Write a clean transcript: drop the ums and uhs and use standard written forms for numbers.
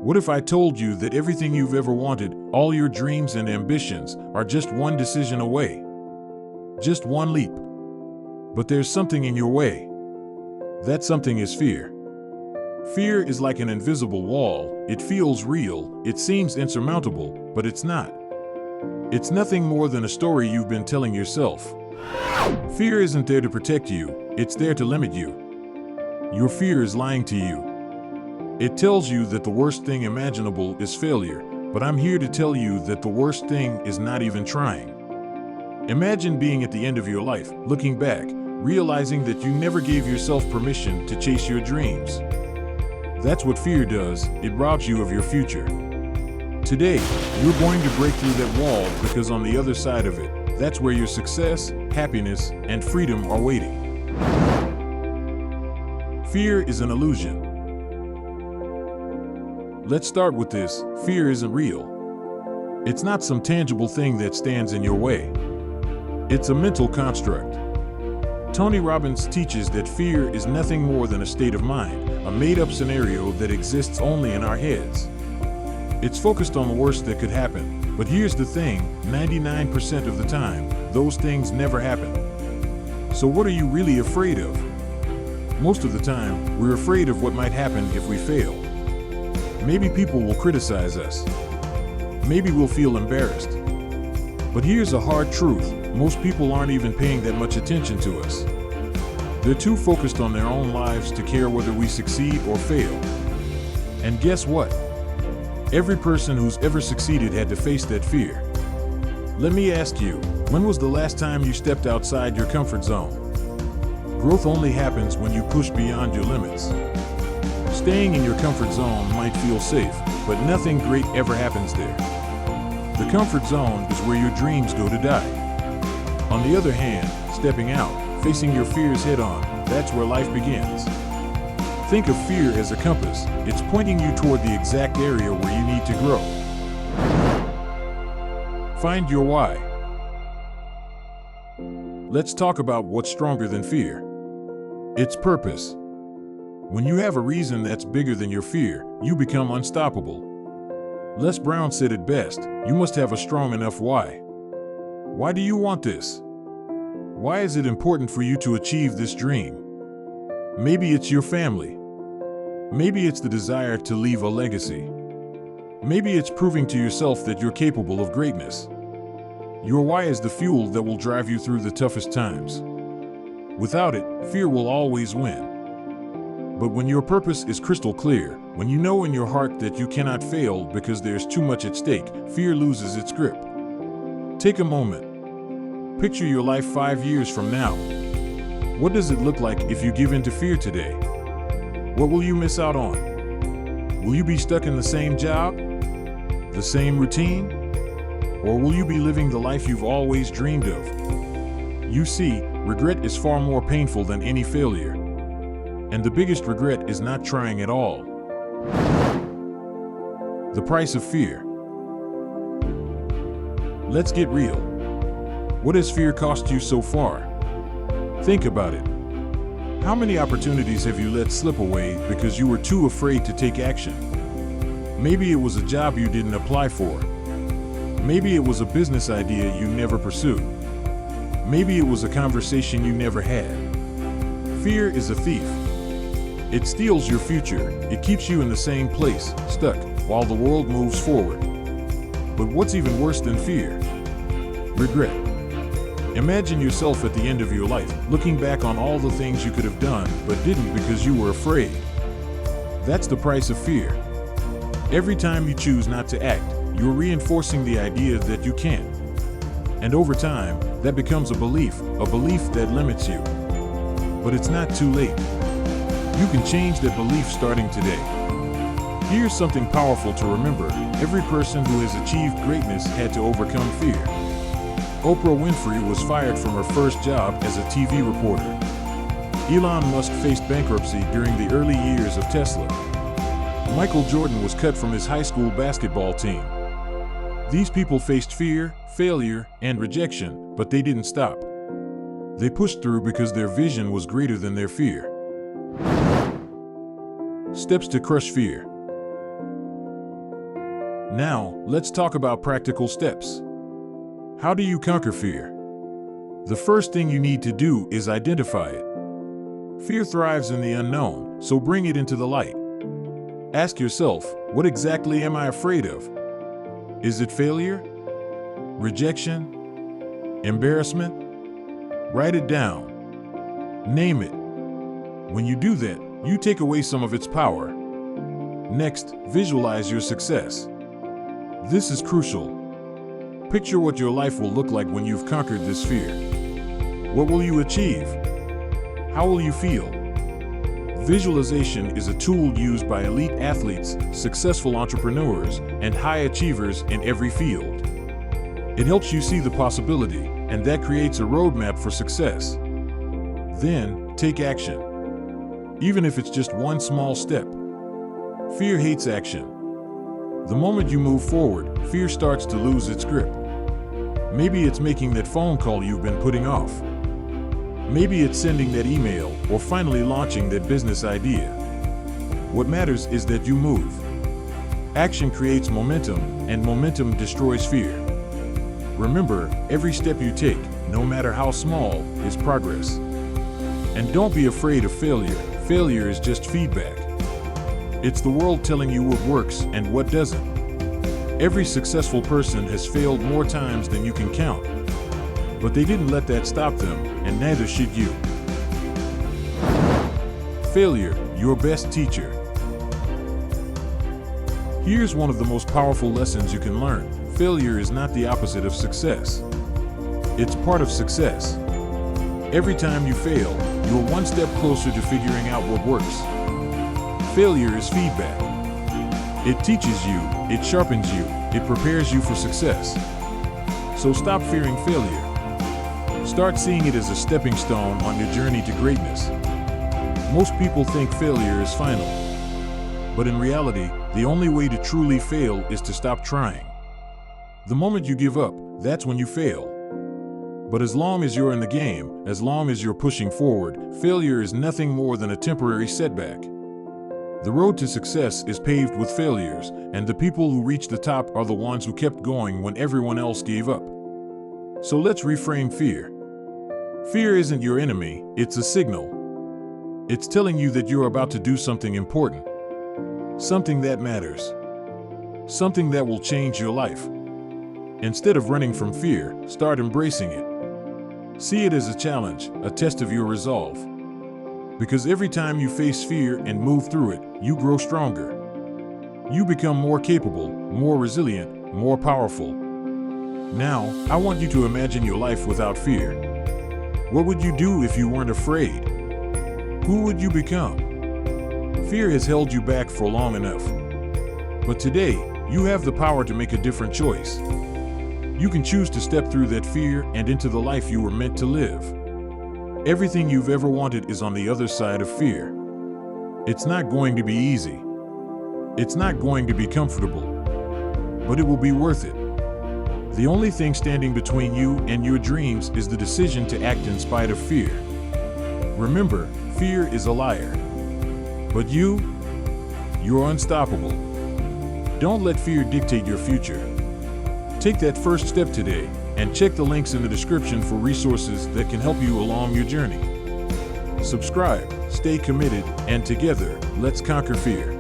What if I told you that everything you've ever wanted, all your dreams and ambitions, are just one decision away? Just one leap. But there's something in your way. That something is fear. Fear is like an invisible wall. It feels real, it seems insurmountable, but it's not. It's nothing more than a story you've been telling yourself. Fear isn't there to protect you, it's there to limit you. Your fear is lying to you. It tells you that the worst thing imaginable is failure, but I'm here to tell you that the worst thing is not even trying. Imagine being at the end of your life, looking back, realizing that you never gave yourself permission to chase your dreams. That's what fear does, it robs you of your future. Today, you're going to break through that wall because on the other side of it, that's where your success, happiness, and freedom are waiting. Fear is an illusion. Let's start with this. Fear isn't real. It's not some tangible thing that stands in your way. It's a mental construct. Tony Robbins teaches that fear is nothing more than a state of mind, a made-up scenario that exists only in our heads. It's focused on the worst that could happen, but here's the thing, 99% of the time, those things never happen. So what are you really afraid of? Most of the time, we're afraid of what might happen if we fail. Maybe people will criticize us. Maybe we'll feel embarrassed. But here's a hard truth, most people aren't even paying that much attention to us. They're too focused on their own lives to care whether we succeed or fail. And guess what? Every person who's ever succeeded had to face that fear. Let me ask you, when was the last time you stepped outside your comfort zone? Growth only happens when you push beyond your limits. Staying in your comfort zone might feel safe, but nothing great ever happens there. The comfort zone is where your dreams go to die. On the other hand, stepping out, facing your fears head-on, that's where life begins. Think of fear as a compass. It's pointing you toward the exact area where you need to grow. Find your why. Let's talk about what's stronger than fear. It's purpose. When you have a reason that's bigger than your fear, you become unstoppable. Les Brown said it best, you must have a strong enough why. Why do you want this? Why is it important for you to achieve this dream? Maybe it's your family. Maybe it's the desire to leave a legacy. Maybe it's proving to yourself that you're capable of greatness. Your why is the fuel that will drive you through the toughest times. Without it, fear will always win. But when your purpose is crystal clear, when you know in your heart that you cannot fail because there's too much at stake, fear loses its grip. Take a moment. Picture your life 5 years from now. What does it look like if you give in to fear today? What will you miss out on? Will you be stuck in the same job? The same routine? Or will you be living the life you've always dreamed of? You see, regret is far more painful than any failure. And the biggest regret is not trying at all. The price of fear. Let's get real. What has fear cost you so far? Think about it. How many opportunities have you let slip away because you were too afraid to take action? Maybe it was a job you didn't apply for. Maybe it was a business idea you never pursued. Maybe it was a conversation you never had. Fear is a thief. It steals your future. It keeps you in the same place, stuck, while the world moves forward. But what's even worse than fear? Regret. Imagine yourself at the end of your life, looking back on all the things you could have done, but didn't because you were afraid. That's the price of fear. Every time you choose not to act, you're reinforcing the idea that you can't. And over time, that becomes a belief that limits you. But it's not too late. You can change that belief starting today. Here's something powerful to remember. Every person who has achieved greatness had to overcome fear. Oprah Winfrey was fired from her first job as a TV reporter. Elon Musk faced bankruptcy during the early years of Tesla. Michael Jordan was cut from his high school basketball team. These people faced fear, failure, and rejection, but they didn't stop. They pushed through because their vision was greater than their fear. Steps to crush fear. Now, let's talk about practical steps. How do you conquer fear? The first thing you need to do is identify it. Fear thrives in the unknown, so bring it into the light. Ask yourself, what exactly am I afraid of? Is it failure? Rejection? Embarrassment? Write it down. Name it. When you do that, you take away some of its power. Next, visualize your success. This is crucial. Picture what your life will look like when you've conquered this fear. What will you achieve? How will you feel? Visualization is a tool used by elite athletes, successful entrepreneurs, and high achievers in every field. It helps you see the possibility, and that creates a roadmap for success. Then, take action. Even if it's just one small step. Fear hates action. The moment you move forward, fear starts to lose its grip. Maybe it's making that phone call you've been putting off. Maybe it's sending that email or finally launching that business idea. What matters is that you move. Action creates momentum, and momentum destroys fear. Remember, every step you take, no matter how small, is progress. And don't be afraid of failure. Failure is just feedback. It's the world telling you what works and what doesn't. Every successful person has failed more times than you can count. But they didn't let that stop them, and neither should you. Failure, your best teacher. Here's one of the most powerful lessons you can learn. Failure is not the opposite of success. It's part of success. Every time you fail, you're one step closer to figuring out what works. Failure is feedback. It teaches you, it sharpens you, it prepares you for success. So stop fearing failure. Start seeing it as a stepping stone on your journey to greatness. Most people think failure is final. But in reality, the only way to truly fail is to stop trying. The moment you give up, that's when you fail. But as long as you're in the game, as long as you're pushing forward, failure is nothing more than a temporary setback. The road to success is paved with failures, and the people who reach the top are the ones who kept going when everyone else gave up. So let's reframe fear. Fear isn't your enemy, it's a signal. It's telling you that you're about to do something important. Something that matters. Something that will change your life. Instead of running from fear, start embracing it. See it as a challenge, a test of your resolve. Because every time you face fear and move through it, you grow stronger. You become more capable, more resilient, more powerful. Now, I want you to imagine your life without fear. What would you do if you weren't afraid? Who would you become? Fear has held you back for long enough. But today, you have the power to make a different choice. You can choose to step through that fear and into the life you were meant to live. Everything you've ever wanted is on the other side of fear. It's not going to be easy. It's not going to be comfortable. But it will be worth it. The only thing standing between you and your dreams is the decision to act in spite of fear. Remember, fear is a liar. But you're unstoppable. Don't let fear dictate your future. Take that first step today, and check the links in the description for resources that can help you along your journey. Subscribe, stay committed, and together, let's conquer fear.